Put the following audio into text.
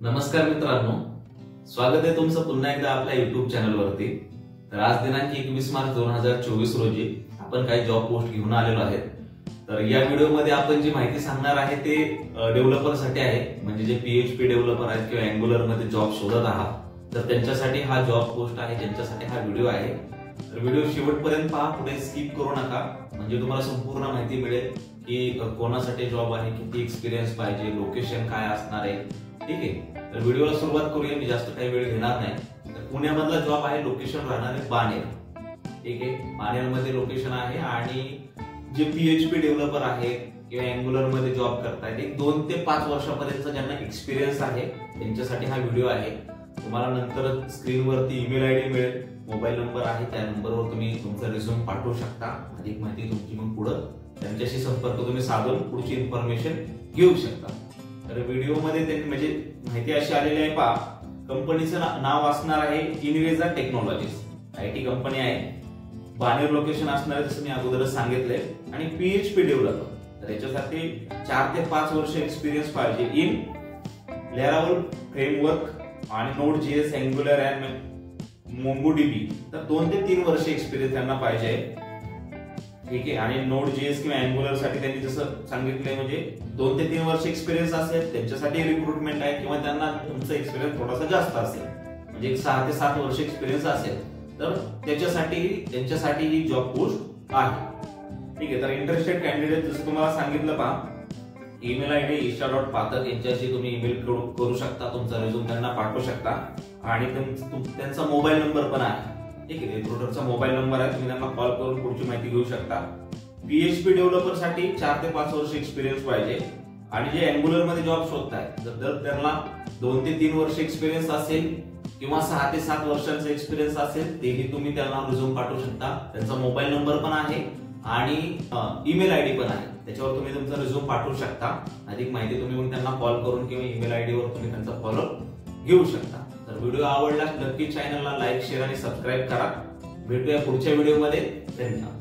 नमस्कार मित्रांनो, स्वागत आहे तुमचं पुन्हा एकदा आपल्या YouTube चॅनलवरती। तर आज दिनांक 21 मार्च 2024 रोजी आपण काही जॉब पोस्ट घेऊन आलेलो आहेत। तर या व्हिडिओमध्ये आपण जी माहिती सांगणार आहे ते डेव्हलपरसाठी आहे, म्हणजे जे PHP डेव्हलपर आहेत किंवा अँग्युलर मध्ये जॉब शोधत आहात तर त्यांच्यासाठी हा जॉब पोस्ट आहे, ज्यांच्यासाठी हा व्हिडिओ आहे। तर व्हिडिओ शेवटपर्यंत पहा, पुढे स्किप करू नका, म्हणजे तुम्हाला संपूर्ण माहिती मिळेल की कोणासाठी जॉब आहे, किती एक्सपिरियन्स पाहिजे, लोकेशन काय असणार आहे। ठीक आहे, तर व्हिडिओला सुरुवात करूया। मी जास्त काही वेळ घेणार नाही। तर पुण्यामधला जॉब आहे, लोकेशन राहणार आहे बाणेर। ठीक आहे, बाणेरमध्ये लोकेशन आहे आणि जे PHP डेव्हलपर आहे किंवा अँग्युलर मध्ये जॉब करतायत, एक 2 ते 5 वर्षापर्यंत ज्यांना एक्सपिरियन्स आहे त्यांच्यासाठी हा व्हिडिओ आहे। तुम्हाला नंतर स्क्रीनवरती ईमेल आयडी मिळेल, मोबाईल नंबर आहे, त्या नंबरवर तुम्ही तुमचा रिझ्यूम पाठवू शकता। अधिक माहिती तुमची मग पुढे त्यांच्याशी संपर्क तुम्ही साधून पुढची इन्फॉर्मेशन घेऊ शकता। तर व्हिडिओमध्ये त्यांनी म्हणजे माहिती अशी आलेली आहे, पहा, कंपनीचं नाव असणार आहे इनवेजा टेक्नॉलॉजीज, IT कंपनी आहे। बाणेर लोकेशन असणार आहे, जसं मी अगोदरच सांगितलंय, आणि PHP डेव्हलपर। तर याच्यासाठी 4 ते 5 वर्ष एक्सपिरियन्स पाहिजे इन लॅराव्हल फ्रेमवर्क आणि Node.js, अँग्युलर आणि MongoDB। तर 2 ते 3 वर्ष एक्सपिरियन्स त्यांना पाहिजे। ठीक आहे, आणि Node.js किंवा अँग्युलर साठी त्यांनी जसं सांगितलंय, म्हणजे 2 ते 3 वर्ष एक्सपिरियन्स असेल त्यांच्यासाठी रिक्रुटमेंट आहे, किंवा त्यांना तुमचा एक्सपिरियन्स थोडासा जास्त असेल, म्हणजे 6 ते 7 वर्ष एक्सपिरियन्स असेल तर त्यांच्यासाठी ही जॉब पोस्ट आहे। ठीक आहे, तर इंटरेस्टेड कॅन्डिडेट जसं तुम्हाला सांगितलं, पहा, ईमेल आयडी isha.pathak यांच्याशी तुम्ही ईमेल करू शकता, तुमचा रिझ्यूम त्यांना पाठवू शकता, आणि त्यांचा मोबाईल नंबर पण आहे। ठीक आहे, रिक्रुटरचा मोबाईल नंबर आहे, तुम्ही त्यांना कॉल करून पुढची माहिती घेऊ शकता। PHP डेव्हलपर साठी 4 ते 5 वर्ष एक्सपिरियन्स पाहिजे, आणि जे अँग्युलर मध्ये जॉब शोधतायत जर त्यांना 2 ते 3 वर्ष एक्सपिरियन्स असेल किंवा 6 ते 7 वर्षांचा एक्सपिरियन्स असेल, तेही तुम्ही त्यांना रिझ्यूम पाठवू शकता। त्यांचा मोबाईल नंबर पण आहे आणि ईमेल आयडी पण आहे, त्याच्यावर तुम्ही तुमचा रिझ्यूम पाठवू शकता। अधिक माहिती तुम्ही मग त्यांना कॉल करून किंवा ईमेल आयडी वर तुम्ही त्यांचा फॉलोअप घेऊ शकता। तर व्हिडिओ आवडला नक्की चॅनलला लाईक, शेअर आणि सबस्क्राईब करा। भेटूया पुढच्या व्हिडिओमध्ये। धन्यवाद।